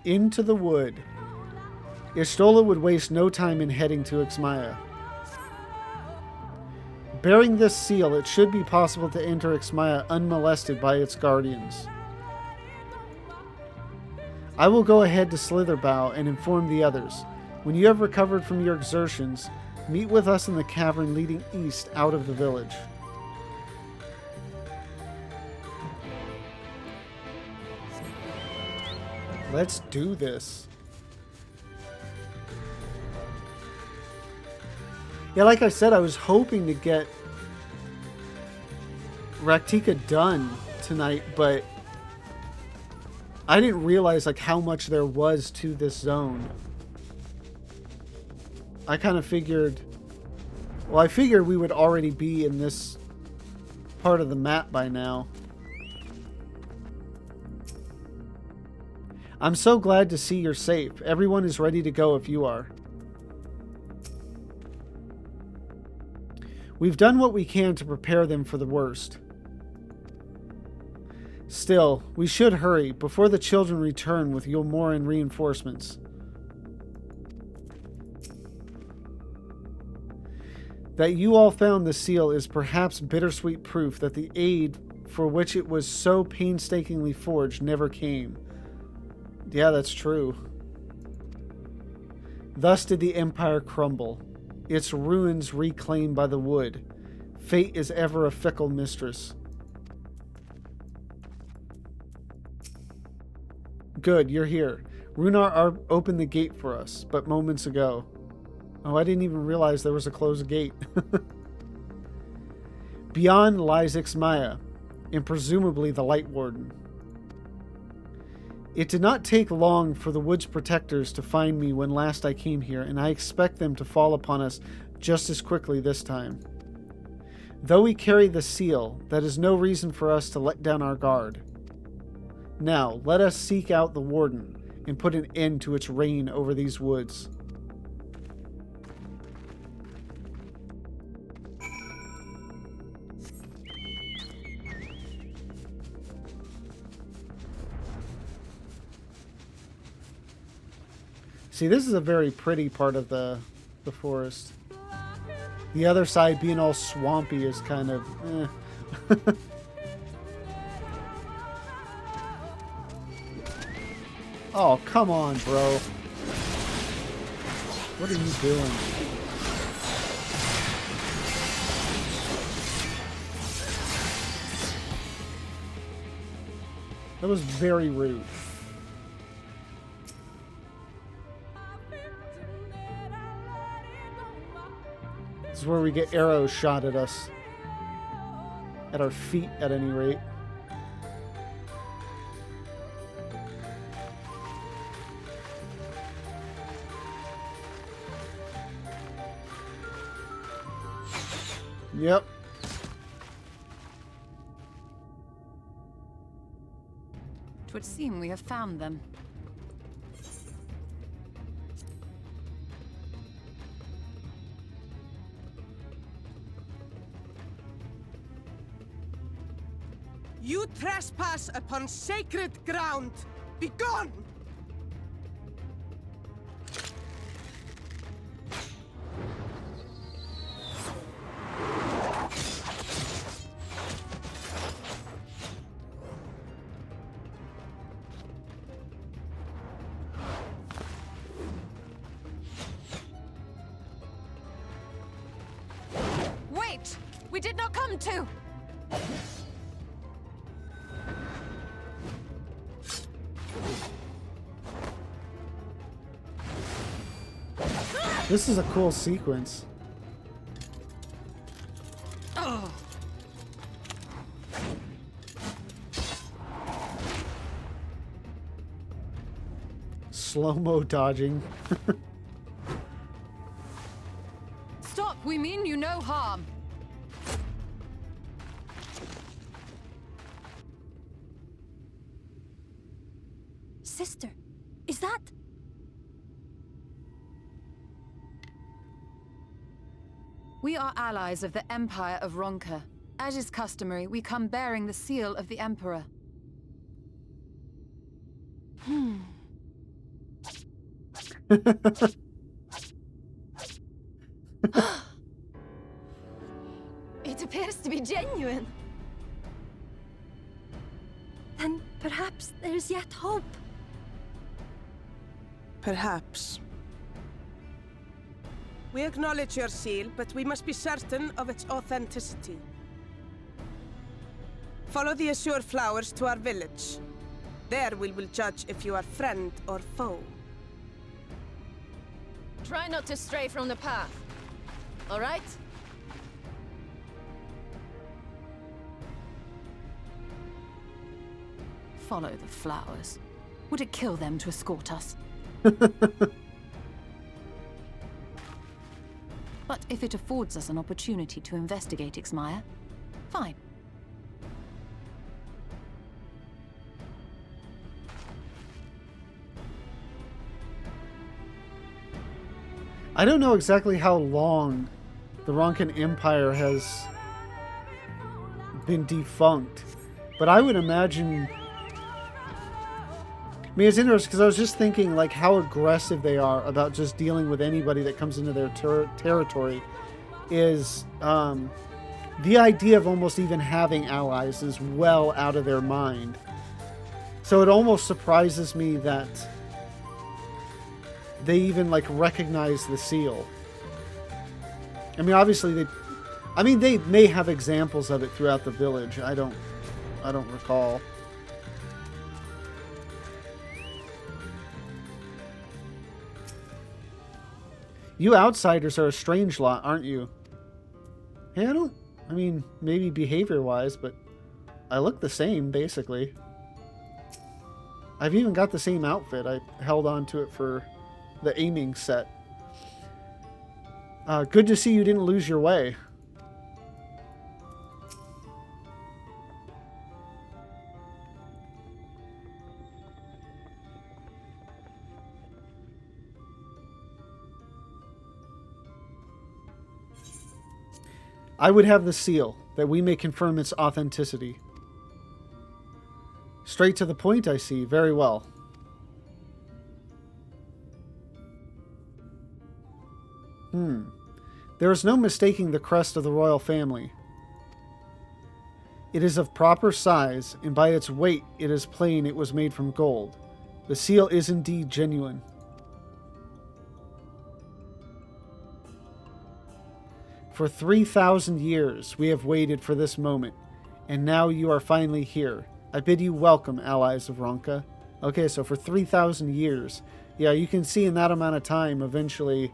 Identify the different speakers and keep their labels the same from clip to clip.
Speaker 1: Into the wood. Ishtola would waste no time in heading to Ixmaya. Bearing this seal, it should be possible to enter Ixmaya unmolested by its guardians. I will go ahead to Slitherbow and inform the others. When you have recovered from your exertions, meet with us in the cavern leading east out of the village. Let's do this. Yeah, like I said, I was hoping to get Raktika done tonight, but I didn't realize like how much there was to this zone. I kind of figured, well, I figured we would already be in this part of the map by now. I'm so glad to see you're safe. Everyone is ready to go if you are. We've done what we can to prepare them for the worst. Still, we should hurry before the children return with Yulmoran reinforcements. That you all found the seal is perhaps bittersweet proof that the aid for which it was so painstakingly forged never came. Yeah, that's true. Thus did the Empire crumble, its ruins reclaimed by the wood. Fate is ever a fickle mistress. Good, you're here. Runar opened the gate for us, but moments ago. Oh, I didn't even realize there was a closed gate. Beyond lies Ixmaya, and presumably the Light Warden. It did not take long for the Wood's protectors to find me when last I came here, and I expect them to fall upon us just as quickly this time. Though we carry the seal, that is no reason for us to let down our guard. Now, let us seek out the Warden and put an end to its reign over these woods. See, this is a very pretty part of the forest. The other side being all swampy is kind of eh. Oh, come on, bro. What are you doing? That was very rude. This is where we get arrows shot at us. At our feet, at any rate. Yep.
Speaker 2: Twould seem we have found them.
Speaker 3: You trespass upon sacred ground! Begone!
Speaker 2: Wait! We did not come to!
Speaker 1: This is a cool sequence.
Speaker 2: Oh.
Speaker 1: Slow-mo dodging.
Speaker 2: Stop! We mean you no harm.
Speaker 4: Sister, is that...
Speaker 2: We are allies of the Empire of Ronka. As is customary, we come bearing the seal of the Emperor.
Speaker 4: It appears to be genuine. Then perhaps there's yet hope.
Speaker 3: Perhaps. We acknowledge your seal, but we must be certain of its authenticity. Follow the azure flowers to our village. There we will judge if you are friend or foe.
Speaker 5: Try not to stray from the path. All right?
Speaker 2: Follow the flowers. Would it kill them to escort us? But if it affords us an opportunity to investigate Ixmaya, fine.
Speaker 1: I don't know exactly how long the Ronkan Empire has been defunct, but I would imagine... I mean, it's interesting because I was just thinking like how aggressive they are about just dealing with anybody that comes into their territory is the idea of almost even having allies is well out of their mind. So it almost surprises me that they even like recognize the seal. I mean, obviously they may have examples of it throughout the village. I don't recall. You outsiders are a strange lot, aren't you? Hey, I mean, maybe behavior-wise, but I look the same, basically. I've even got the same outfit. I held on to it for the aiming set. Good to see you didn't lose your way. I would have the seal, that we may confirm its authenticity. Straight to the point, I see. Very well. There is no mistaking the crest of the royal family. It is of proper size, and by its weight it is plain it was made from gold. The seal is indeed genuine. For 3,000 years we have waited for this moment, and now you are finally here. I bid you welcome, allies of Ronka. Okay, so for 3,000 years. Yeah, you can see in that amount of time, eventually,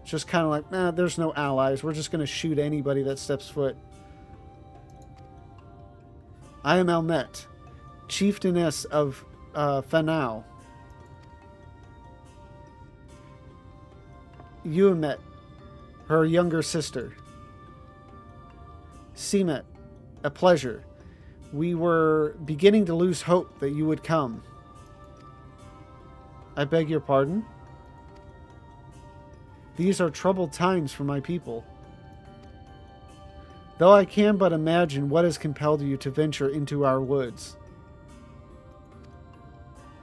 Speaker 1: it's just kind of like, nah, there's no allies. We're just going to shoot anybody that steps foot. I am Elmet, chieftainess of Fanau. Eumet, her younger sister. Seamet, a pleasure. We were beginning to lose hope that you would come. I beg your pardon? These are troubled times for my people. Though I can but imagine what has compelled you to venture into our woods.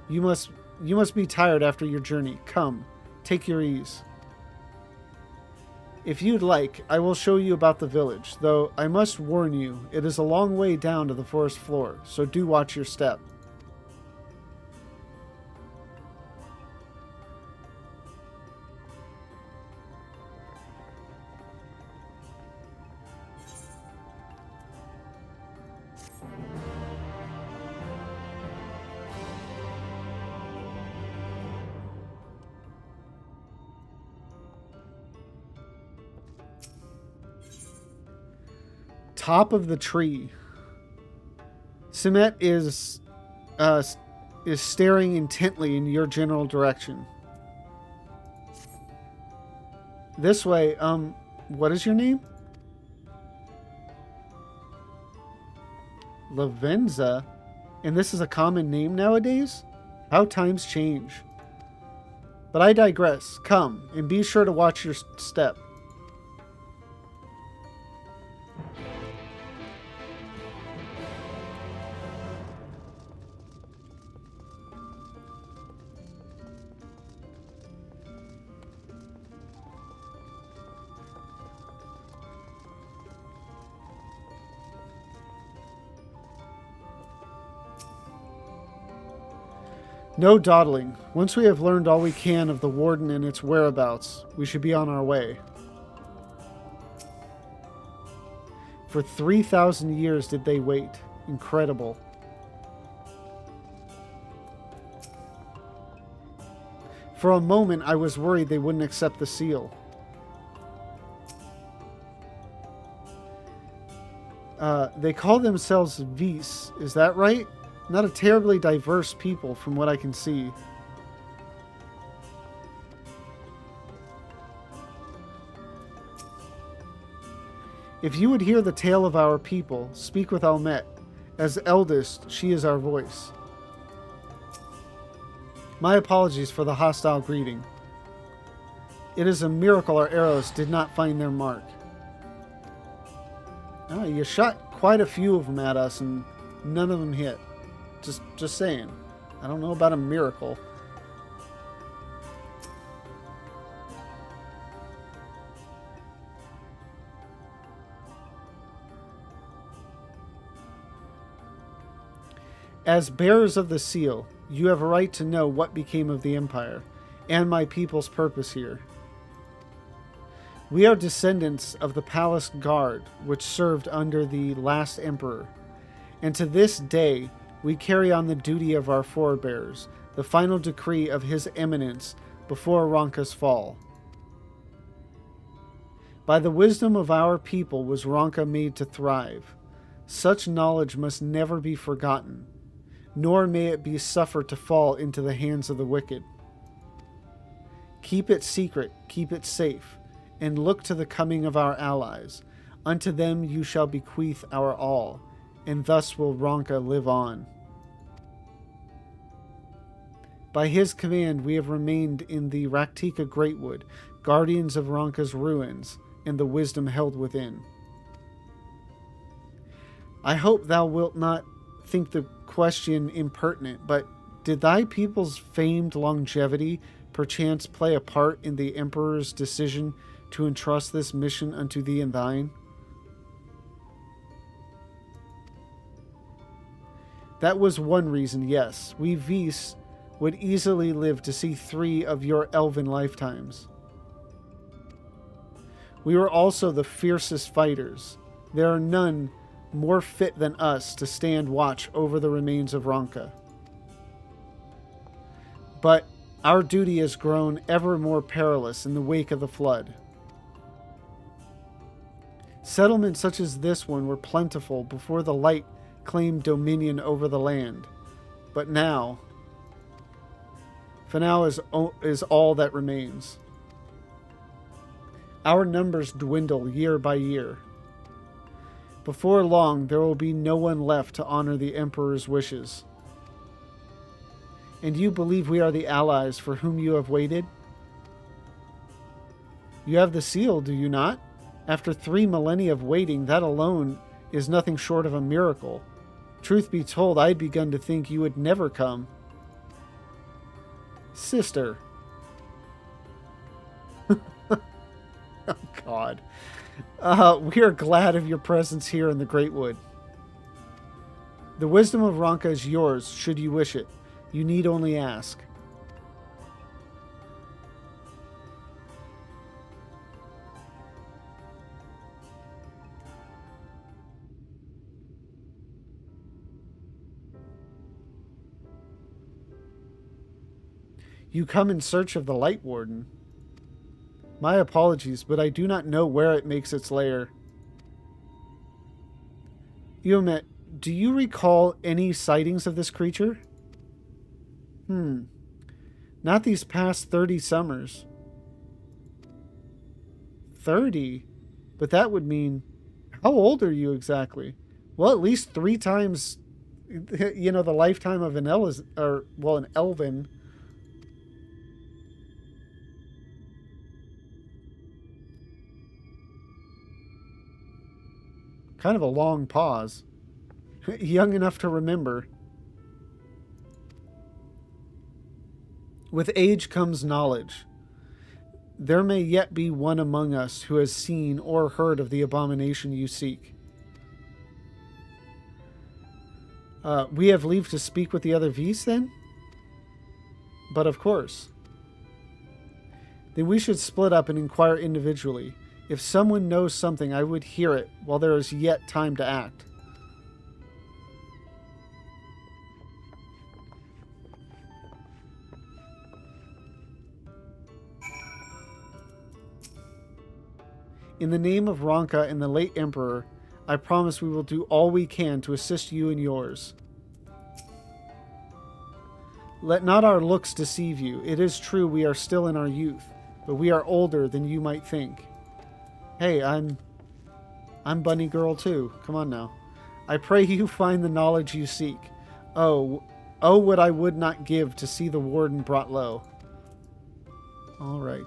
Speaker 1: You must be tired after your journey. Come, take your ease. If you'd like, I will show you about the village, though I must warn you, it is a long way down to the forest floor, so do watch your step. Top of the tree. Seamet is staring intently in your general direction. This way, what is your name? Lavenza? And this is a common name nowadays? How times change. But I digress. Come, and be sure to watch your step. No dawdling. Once we have learned all we can of the Warden and its whereabouts, we should be on our way. For 3,000 years did they wait. Incredible. For a moment, I was worried they wouldn't accept the seal. They call themselves Vis, is that right? Not a terribly diverse people from what I can see. If you would hear the tale of our people, speak with Almet. As eldest, she is our voice. My apologies for the hostile greeting. It is a miracle our arrows did not find their mark. Oh, you shot quite a few of them at us and none of them hit. Just saying. I don't know about a miracle. As bearers of the seal, you have a right to know what became of the Empire, and my people's purpose here. We are descendants of the palace guard, which served under the last emperor, and to this day we carry on the duty of our forebears, the final decree of his eminence before Ronka's fall. By the wisdom of our people was Ronka made to thrive. Such knowledge must never be forgotten, nor may it be suffered to fall into the hands of the wicked. Keep it secret, keep it safe, and look to the coming of our allies. Unto them you shall bequeath our all, and thus will Ronka live on. By his command we have remained in the Raktika Greatwood, guardians of Ronka's ruins, and the wisdom held within. I hope thou wilt not think the question impertinent, but did thy people's famed longevity perchance play a part in the Emperor's decision to entrust this mission unto thee and thine? That was one reason, yes. We Vis would easily live to see 3 of your elven lifetimes. We were also the fiercest fighters. There are none more fit than us to stand watch over the remains of Ronka. But our duty has grown ever more perilous in the wake of the flood. Settlements such as this one were plentiful before the light claimed dominion over the land. But now, for now is all that remains. Our numbers dwindle year by year. Before long, there will be no one left to honor the Emperor's wishes. And you believe we are the allies for whom you have waited? You have the seal, do you not? After 3 millennia of waiting, that alone is nothing short of a miracle. Truth be told, I had begun to think you would never come. Sister. Oh, God. We are glad of your presence here in the Greatwood. The wisdom of Ronka is yours, should you wish it. You need only ask. You come in search of the Light Warden. My apologies, but I do not know where it makes its lair. Yumet, do you recall any sightings of this creature? Not these past 30 summers. 30? But that would mean... How old are you exactly? Well, at least 3 times, the lifetime of an elven. Kind of a long pause. Young enough to remember. With age comes knowledge. There may yet be one among us who has seen or heard of the abomination you seek. We have leave to speak with the other Vis, then? but of course. Then we should split up and inquire individually. If someone knows something, I would hear it while there is yet time to act. In the name of Ronka and the late Emperor, I promise we will do all we can to assist you and yours. Let not our looks deceive you. It is true we are still in our youth, but we are older than you might think. Hey, I'm Bunny Girl too. Come on now. I pray you find the knowledge you seek. Oh, what I would not give to see the warden brought low. All right.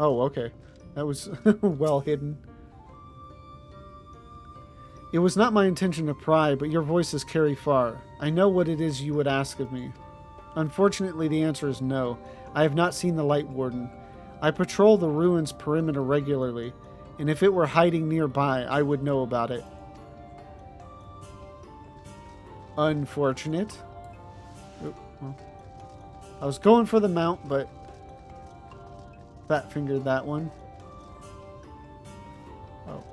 Speaker 1: Oh, okay. That was well hidden. It was not my intention to pry, but your voices carry far. I know what it is you would ask of me. Unfortunately, the answer is no. I have not seen the Light Warden. I patrol the ruins' perimeter regularly, and if it were hiding nearby, I would know about it. Unfortunate. Oh, well. I was going for the mount, but fat fingered that one. Oh.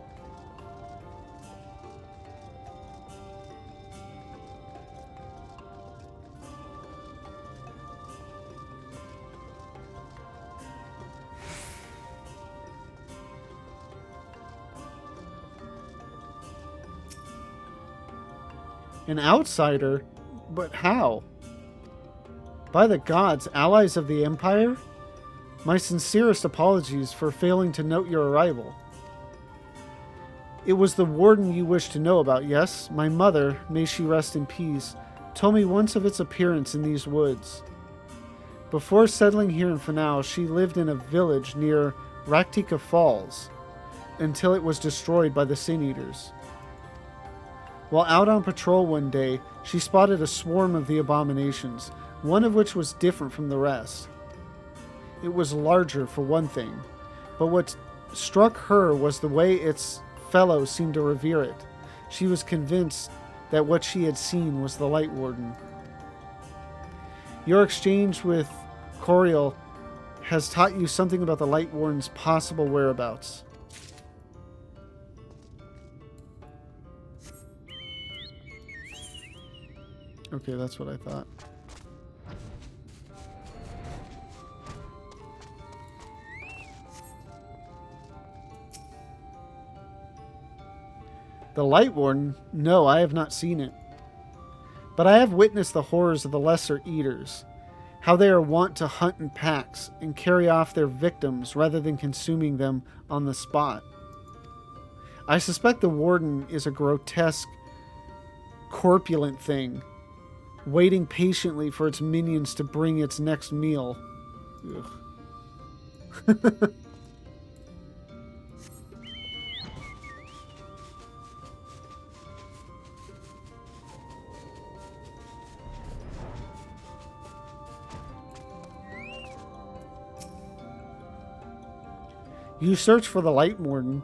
Speaker 1: An outsider? But how? By the gods, allies of the Empire? My sincerest apologies for failing to note your arrival. It was the warden you wished to know about, yes? My mother, may she rest in peace, told me once of its appearance in these woods. Before settling here in Fanau, she lived in a village near Raktika Falls, until it was destroyed by the Sin Eaters. While out on patrol one day, she spotted a swarm of the abominations, one of which was different from the rest. It was larger, for one thing, but what struck her was the way its fellows seemed to revere it. She was convinced that what she had seen was the Light Warden. Your exchange with Coriel has taught you something about the Light Warden's possible whereabouts. Okay, that's what I thought. The Light Warden? No, I have not seen it. But I have witnessed the horrors of the Lesser Eaters, how they are wont to hunt in packs and carry off their victims rather than consuming them on the spot. I suspect the Warden is a grotesque, corpulent thing, waiting patiently for its minions to bring its next meal. Ugh. You search for the Light Warden.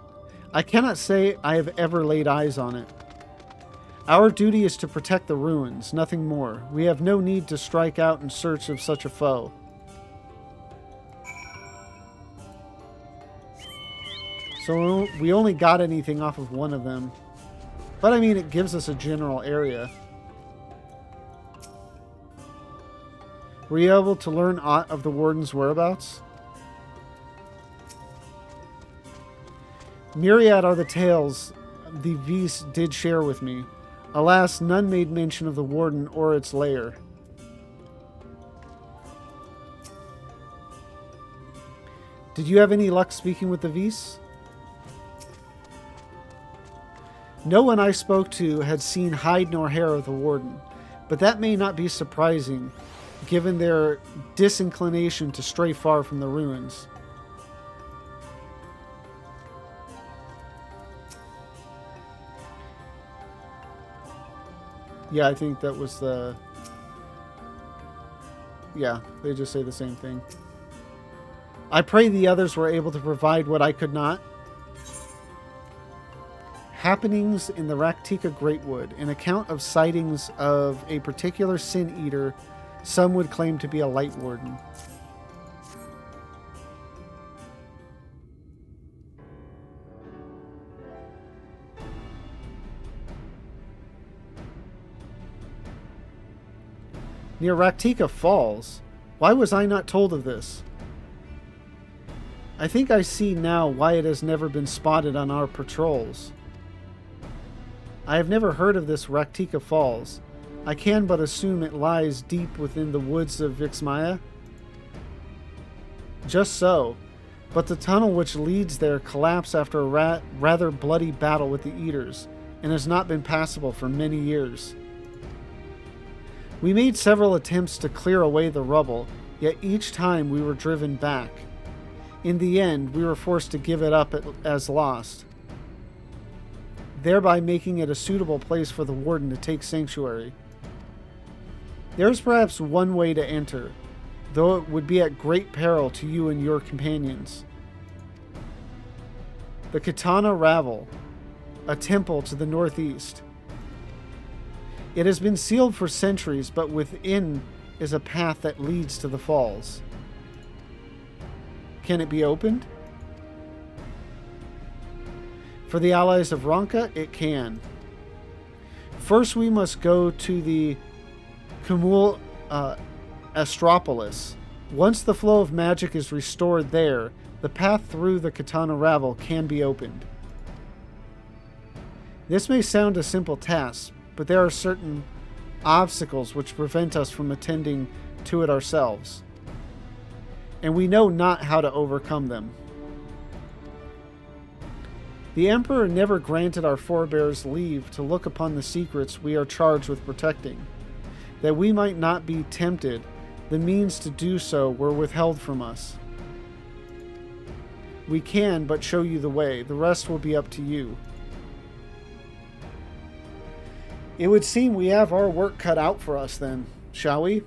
Speaker 1: I cannot say I have ever laid eyes on it. Our duty is to protect the ruins, nothing more. We have no need to strike out in search of such a foe. So we only got anything off of one of them. But I mean, it gives us a general area. Were you able to learn aught of the Warden's whereabouts? Myriad are the tales the Vice did share with me. Alas, none made mention of the Warden or its lair. Did you have any luck speaking with the Vice? No one I spoke to had seen hide nor hair of the Warden, but that may not be surprising, given their disinclination to stray far from the ruins. Yeah, I think that was the... Yeah, they just say the same thing. I pray the others were able to provide what I could not. Happenings in the Raktika Greatwood, an account of sightings of a particular sin eater, some would claim to be a light warden. Near Raktika Falls. Why was I not told of this? I think I see now why it has never been spotted on our patrols. I have never heard of this Raktika Falls. I can but assume it lies deep within the woods of Vixmaya. Just so, but the tunnel which leads there collapsed after a rather bloody battle with the Eaters, and has not been passable for many years. We made several attempts to clear away the rubble, yet each time we were driven back. In the end, we were forced to give it up as lost, thereby making it a suitable place for the warden to take sanctuary. There is perhaps one way to enter, though it would be at great peril to you and your companions. The Katana Ravel, a temple to the northeast. It has been sealed for centuries, but within is a path that leads to the falls. Can it be opened? For the allies of Ronka, it can. First, we must go to the Kumul Astropolis. Once the flow of magic is restored there, the path through the Katana Ravel can be opened. This may sound a simple task, but there are certain obstacles which prevent us from attending to it ourselves, and we know not how to overcome them. The Emperor never granted our forebears leave to look upon the secrets we are charged with protecting. That we might not be tempted, the means to do so were withheld from us. We can but show you the way. The rest will be up to you. It would seem we have our work cut out for us then, shall we?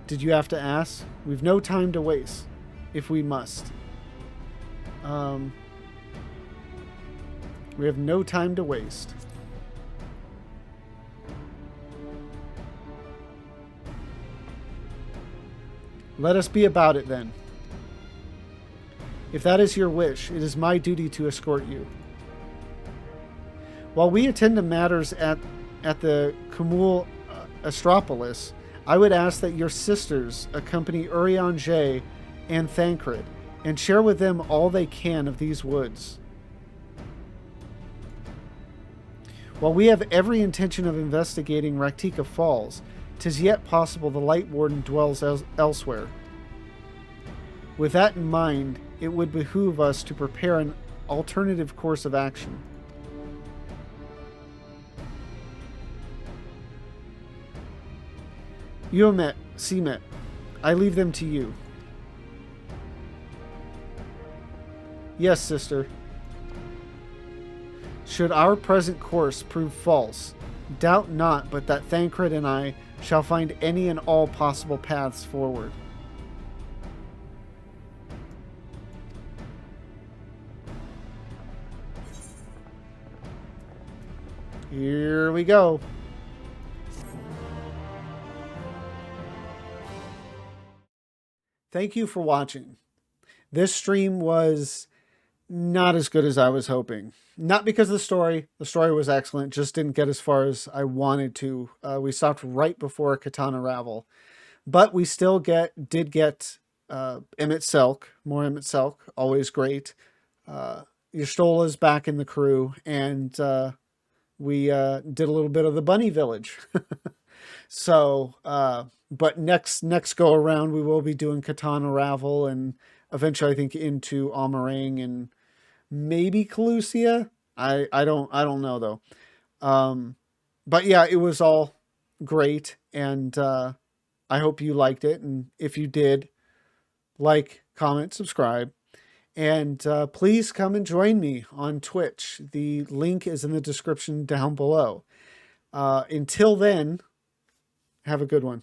Speaker 1: Did you have to ask? We've no time to waste, if we must. We have no time to waste. Let us be about it then. If that is your wish, it is my duty to escort you. While we attend to matters at the Kumul Astropolis, I would ask that your sisters accompany Urianger and Thancred, and share with them all they can of these woods. While we have every intention of investigating Raktika Falls, 'tis yet possible the Light Warden dwells elsewhere. With that in mind, it would behoove us to prepare an alternative course of action. Yuamet, Seamet, I leave them to you. Yes, sister. Should our present course prove false, doubt not but that Thancred and I shall find any and all possible paths forward. Here we go. Thank you for watching. This stream was not as good as I was hoping. Not because of the story. The story was excellent. Just didn't get as far as I wanted to. We stopped right before Katana Ravel. But we still did get Emmett Selk. More Emmett Selk. Always great. Ystola's back in the crew. And we did a little bit of the Bunny Village. So, but next go around, we will be doing Katana Ravel, and eventually I think into Amarang and maybe Calusia. I don't know though. But yeah, it was all great, and I hope you liked it. And if you did, like, comment, subscribe, and please come and join me on Twitch. The link is in the description down below. Until then, have a good one.